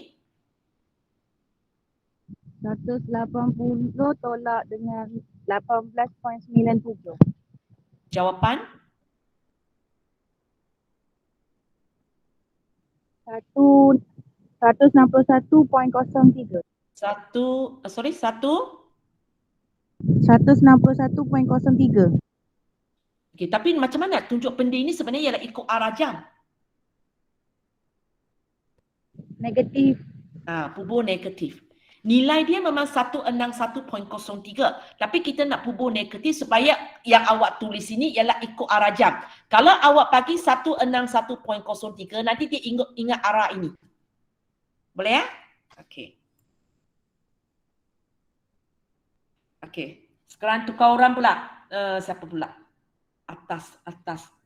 S8: 180 tolak dengan 18.97.
S1: Jawapan?
S8: 161.03. 161.03.
S1: Okey, tapi macam mana tunjuk benda ini sebenarnya ialah ikut arah jam.
S8: Negatif.
S1: Pubur negatif. Nilai dia memang 161.03, tapi kita nak pubur negatif supaya yang awak tulis ini ialah ikut arah jam. Kalau awak bagi 161.03, nanti dia ingat arah ini. Boleh ya? Okey. Okey. Sekarang tukar orang pula. Siapa pula? Atas.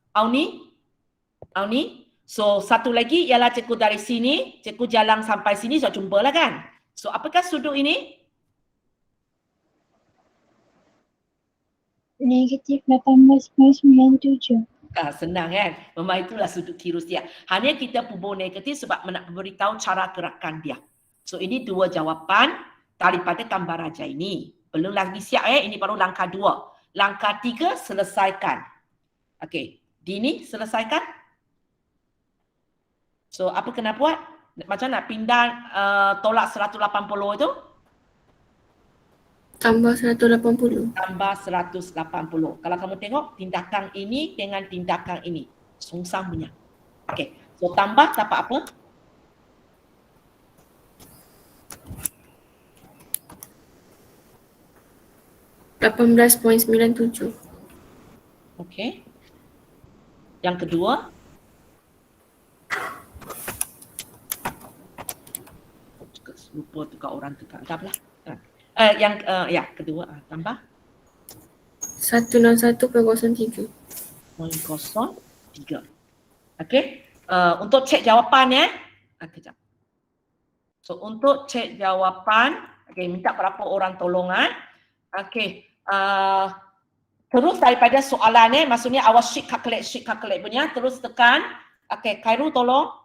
S1: Auni? So satu lagi ialah cikgu dari sini, cikgu jalan sampai sini, so jumpalah kan? So apakah sudut ini?
S4: Negatif 18.97.
S1: Senang kan? Memang itulah sudut tirus dia. Hanya kita pubur negatif sebab nak beritahu cara gerakan dia. So ini dua jawapan daripada gambar raja ini. Belum lagi siap ini baru langkah 2. Langkah 3 selesaikan. Okey, Dini selesaikan. So apa kena buat? Macam nak pindah tolak 180 itu?
S2: Tambah 180.
S1: Tambah 180. Kalau kamu tengok tindakan ini dengan tindakan ini. Sungsang punya. Okey. So tambah dapat apa?
S2: $18.97.
S1: Okey. Yang kedua? Lupa tukar orang tukar. Tak apalah. Kedua tambah
S2: 161.03.
S1: 0.03. Okey. Untuk cek jawapan kejap. So untuk cek jawapan, okey, minta berapa orang tolongan. Okey. Terus daripada soalan maksudnya awak sheet calculate punya, terus tekan. Okey, Khairul tolong.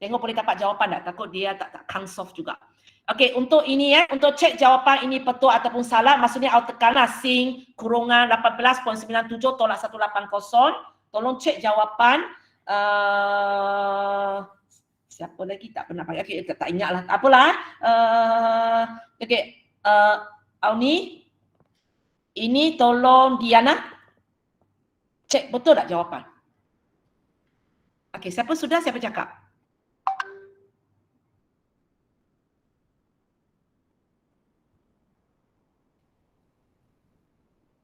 S1: Tengok boleh dapat jawapan tak? Takut dia tak soft juga. Okey, untuk ini untuk cek jawapan ini betul ataupun salah, maksudnya awak tekanlah sing kurungan 18.97 tolak 180. Tolong cek jawapan. Siapa lagi tak pernah pakai? Okey, tak ingatlah. Tak apalah. Okey, Auni. Ini tolong Diana. Cek betul tak jawapan? Okey, siapa sudah, siapa cakap?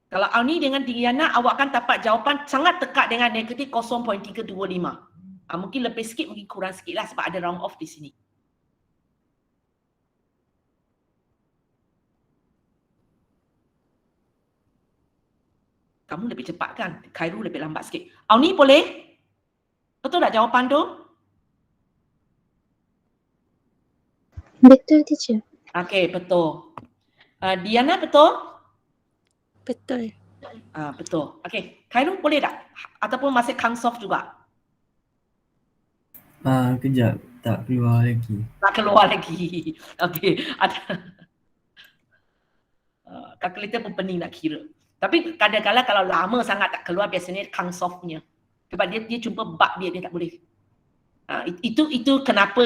S1: Kalau Auni dengan Diana, awak akan dapat jawapan sangat dekat dengan negatif 0.325. Mungkin lebih sikit, mungkin kurang sikit lah sebab ada round off di sini. Kamu lebih cepat kan? Khairul lebih lambat sikit. Auni boleh? Betul tak jawapan tu?
S4: Betul, teacher.
S1: Okey, betul. Diana betul?
S2: Betul.
S1: Betul. Okey, Khairul boleh tak? Ataupun masih kang soft juga?
S6: Kejap. Tak keluar lagi.
S1: Tak keluar lagi. Okey. Kalkulator pun pening nak kira. Tapi kadang-kadang kalau lama sangat tak keluar, biasanya kang soft punya. Sebab dia jumpa bug dia tak boleh. Itu kenapa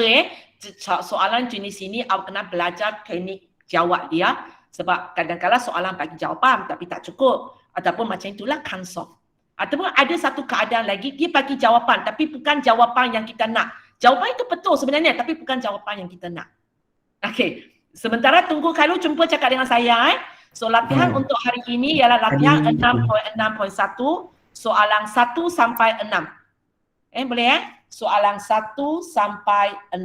S1: soalan jenis ini awak kena belajar teknik jawab dia, sebab kadang-kadang soalan bagi jawapan tapi tak cukup, ataupun macam itulah can't solve. Ataupun ada satu keadaan lagi, dia bagi jawapan tapi bukan jawapan yang kita nak. Jawapan itu betul sebenarnya tapi bukan jawapan yang kita nak. Okey, sementara tunggu Khairul jumpa cakap dengan saya. So latihan untuk hari ini ialah latihan 6.6.1, soalan 1 sampai 6. Boleh soalan 1 sampai 6.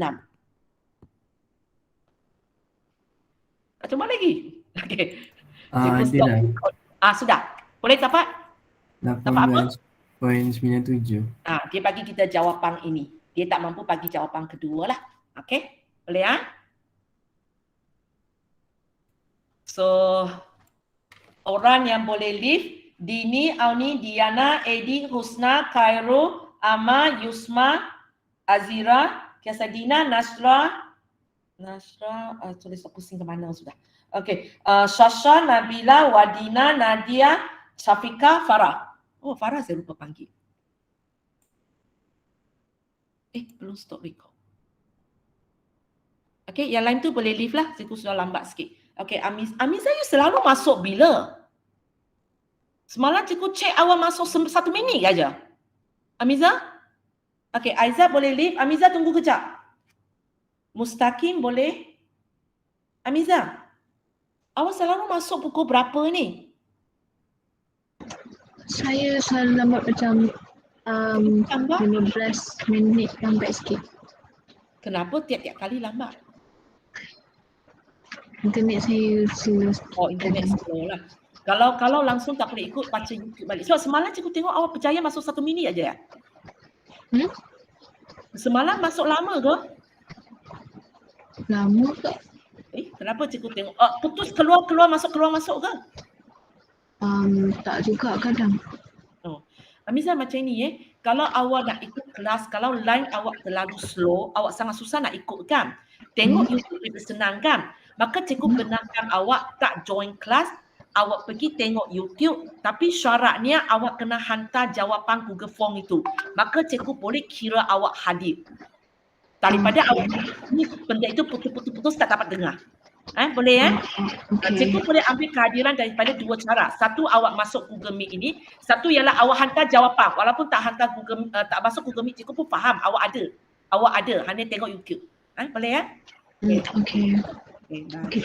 S1: Macam mana lagi? Okey.
S6: Ada dah.
S1: Sudah. Boleh dapat? Dapat apa?
S6: 18.97.
S1: Dia bagi kita jawapan ini. Dia tak mampu bagi jawapan kedua lah. Okey? Boleh So, orang yang boleh live, Dini, Auni, Diana, Edi, Husna, Khairul, Ama, Yusma, Azira, Kiasadina, Nasra, tulis pusing ke mana sudah. Okey, Shasha, Nabila, Wadina, Nadia, Syafiqah, Farah. Oh, Farah saya lupa panggil. Belum stop record. Okey, yang lain tu boleh leave lah. Saya sudah lambat sikit. Okey, Amiza you selalu masuk bila? Semalam cikgu cek awal masuk 1 minit aja. Amiza? Okey, Aizat boleh leave. Amiza tunggu kejap. Mustaqim boleh? Amiza? Awak selalu masuk pukul berapa ni?
S2: Saya selalu lambat macam 15 minit lambat sikit.
S1: Kenapa tiap-tiap kali lambat?
S2: Internet saya slow.
S1: Internet slow lah. Kalau langsung tak boleh ikut, baca YouTube balik. Sebab semalam cikgu tengok awak berjaya masuk 1 minit aja ya? Semalam masuk lama ke?
S2: Lama ke?
S1: Kenapa cikgu tengok? Putus keluar masuk ke?
S2: Tak juga kadang.
S1: Amiza macam ni kalau awak nak ikut kelas, kalau line awak terlalu slow, awak sangat susah nak ikut kan? Tengok YouTube lebih senang kan? Maka cikgu benarkan awak tak join kelas, awak pergi tengok YouTube, tapi syaratnya awak kena hantar jawapan Google Form itu. Maka cikgu boleh kira awak hadir. Daripada awak ni benda itu putus-putus tak dapat dengar. Boleh Cikgu boleh ambil kehadiran daripada 2 cara. Satu, awak masuk Google Meet ini. Satu ialah awak hantar jawapan. Walaupun tak hantar tak masuk Google Meet, cikgu pun faham awak ada. Hanya tengok YouTube. Boleh
S2: Okey. Okey,